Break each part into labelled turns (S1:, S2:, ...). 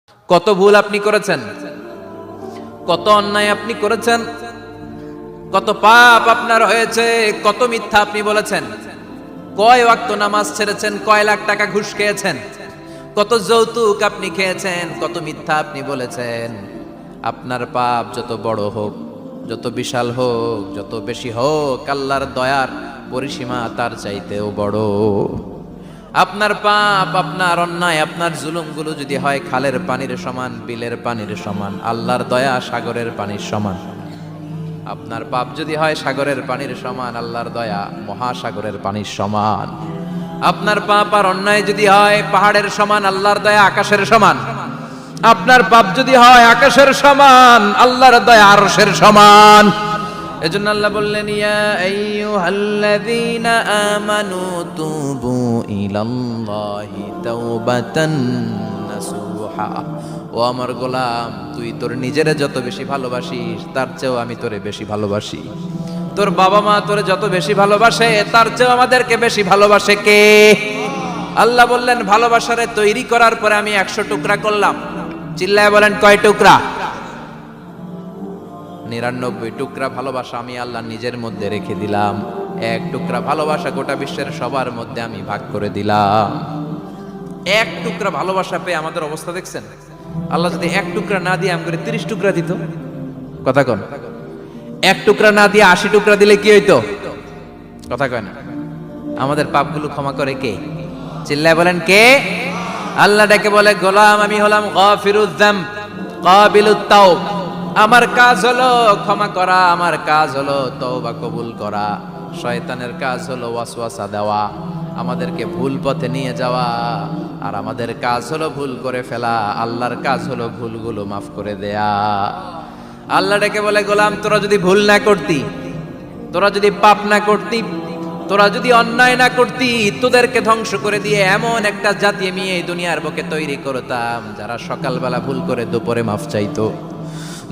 S1: কত ভুল আপনি করেছেন, কত অন্যায় আপনি করেছেন, কত পাপ আপনার হয়েছে, কত মিথ্যা আপনি বলেছেন, কয় ওয়াক্ত নামাজ ছেড়েছেন, কয় লাখ টাকা ঘুষ খেয়েছেন, কত যৌতুক আপনি খেয়েছেন, কত মিথ্যা আপনি বলেছেন। আপনার পাপ যত বড় হোক, যত বিশাল হোক, যত বেশি হোক, আল্লাহর দয়ার পরিসীমা তার চাইতেও বড়। আপনার পাপ, আপনার অন্যায়, আপনার জুলুমগুলো যদি হয় খালের পানির সমান, বিলের পানির সমান, আল্লাহর দয়া সাগরের পানির সমান। আপনার পাপ যদি হয় সাগরের পানির সমান, আল্লাহর দয়া মহাসাগরের পানির সমান। আপনার পাপ আর অন্যায় যদি হয় পাহাড়ের সমান, আল্লাহর দয়া আকাশের সমান। আপনার পাপ যদি হয় আকাশের সমান, আল্লাহর দয়া আরশের সমান। এজন্য আল্লাহ বললেন, ইয়া আইয়ুহাল্লাযীনা আমানু তুবু ইলাল্লাহি তাওবাতান নাসুহা। ও আমার গোলাম, তুই তোর নিজেরে যত বেশি ভালোবাসিস তার চেয়েও আমি তোরে বেশি ভালোবাসি। তোর বাবা মা তোরে যত বেশি ভালোবাসে তার চেয়েও আমাদেরকে বেশি ভালোবাসে কে? আল্লাহ বললেন, ভালোবাসারে তৈরি করার পরে আমি 100 টুকরা করলাম। চিল্লায় বলেন, কয় টুকরা? 99 টুকরা ভালোবাসা আমি আল্লাহ নিজের মধ্যে রেখে দিলাম। 1 টুকরা ভালোবাসা গোটা বিশ্বের সবার মধ্যে আমি ভাগ করে দিলাম। 1 টুকরা ভালোবাসা পেয়ে আমাদের অবস্থা দেখছেন? আল্লাহ যদি 1 টুকরা না দিয়ে আমাকে 30 টুকরা দিত, কথা কন। 1 টুকরা না দিয়ে 80 টুকরা দিলে কি হইতো? কথা কয় না। আমাদের পাপগুলো ক্ষমা করে কে? চিল্লায় বলেন, কে? আল্লাহ ডেকে বলে, গোলাম আমি হলাম গাফিরুয যাম কাবিলুত তাওব। আমার কাজ হলো ক্ষমা করা, আমার কাজ হলো তওবা কবুল করা। শয়তানের কাজ হলো ওয়াসওয়াসা দেওয়া, আমাদেরকে ভুল পথে নিয়ে যাওয়া। আর আমাদের কাজ হলো ভুল করে ফেলা, আল্লাহর কাজ হলো ভুলগুলো মাফ করে দেয়া। আল্লাহ ডেকে বলে, গোলাম তোরা যদি ভুল না করতি, তোরা যদি পাপ না করতি, তোরা যদি অন্যায় না করতি, তোদেরকে ধ্বংস করে দিয়ে এমন একটা জাতি আমি এই দুনিয়ার বুকে তৈরি করতাম যারা সকালবেলা ভুল করে দুপুরে মাফ চাইতো,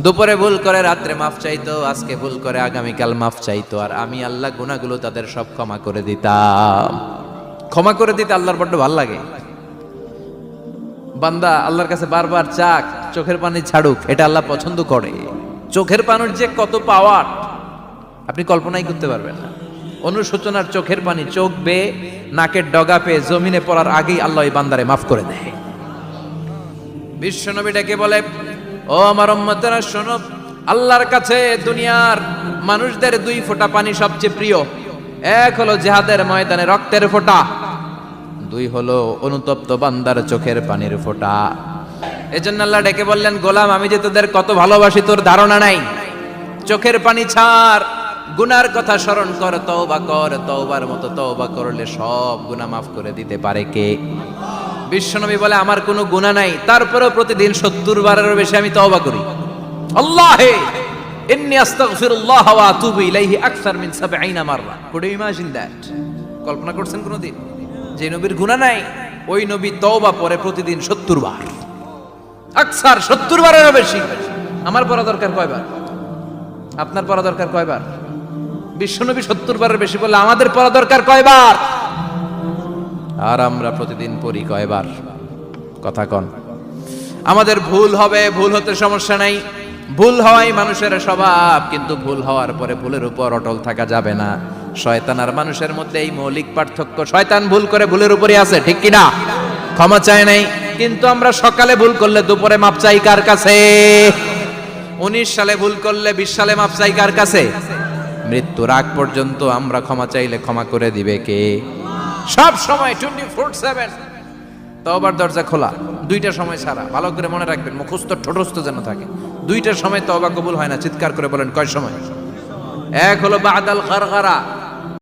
S1: দুপুরে ভুল করে রাত্রে মাফ চাইতো, আজকে ভুল করে আগামীকাল মাফ চাইতো। আর আমি আল্লাহ গুনাহগুলো তাদের সব ক্ষমা করে দিতাম। ক্ষমা করে দিতে আল্লাহর বড্ড ভালো লাগে। বান্দা আল্লাহর কাছে বারবার চাক, চোখের পানি ছাড়ুক, এটা আল্লাহ পছন্দ করে। চোখের পানির যে কত পাওয়ার আপনি কল্পনাই করতে পারবেন না। অনুশোচনার চোখের পানি, চোখ বেয়ে নাকের ডগা পেয়ে জমিনে পড়ার আগেই আল্লাহ এই বান্দারে মাফ করে দেয়। বিশ্বনবী ডেকে বলে, ও আমার উম্মতেরা শোনো, আল্লাহর কাছে দুনিয়ার মানুষদের 2 ফোঁটা পানি সবচেয়ে প্রিয়। 1 হলো জিহাদের ময়দানে রক্তের ফোঁটা, 2 হলো অনুতপ্ত বান্দার চোখের পানির ফোঁটা। এজন্য আল্লাহ ডেকে বললেন, গোলাম আমি যে তোদের কত ভালোবাসি তোর ধারণা নাই। চোখের পানি ছাড়, গুনার কথা স্মরণ কর, তওবা কর। তওবার মতো তওবা করলে সব গুনাহ মাফ করে দিতে পারে কে? বিশ্বনবী বলে, আমার কোনো গুনাহ নাই, তারপরেও প্রতিদিন 70 বারেরও বেশি আমি তওবা করি। আল্লাহে ইন্নী আস্তাগফিরুল্লাহ ওয়া আতুবু ইলাইহি আকসার মিন 70 মাররা। Could you imagine that? কল্পনা করছেন কোনদিন যে নবীর গুনাহ নাই ওই নবী তওবা পড়ে প্রতিদিন 70 বার, আকসার 70 বারেরও বেশি। আমার পড়া দরকার কয়বার? আপনার পড়া দরকার কয়বার? বিশ্বনবী 70 বারের বেশি বললে আমাদের পড়া দরকার কয়বার? আর আমরা প্রতিদিন পড়ি কয়বার? কথা কন। আমাদের ভুল হবে, ভুল হতে সমস্যা নাই, ভুল হওয়াই মানুষের স্বভাব। কিন্তু ভুল হওয়ার পরে ভুলের উপর অটল থাকা যাবে না। শয়তান আর মানুষের মধ্যে এই মৌলিক পার্থক্য। শয়তান ভুল করে ভুলের উপরই আছে, ঠিক কিনা? ক্ষমা চায় নাই, কিন্তু আমরা সকালে ভুল করলে দুপুরে মাপ চাই কার কাছে? 19 সালে ভুল করলে 20 সালে মাপ চাই কার কাছে? মৃত্যুর আগ পর্যন্ত আমরা ক্ষমা চাইলে ক্ষমা করে দিবে কে? সব সময় 24/7 তওবার দরজা খোলা, 2টা সময় ছাড়া। ভালো করে মনে রাখবেন, মুখস্থ ঠোঁটস্থ যেন থাকে। 2টার সময় তওবা কবুল হয় না। চিৎকার করে বলেন, কয় সময়? 1 হলো বাদাল গারগারা,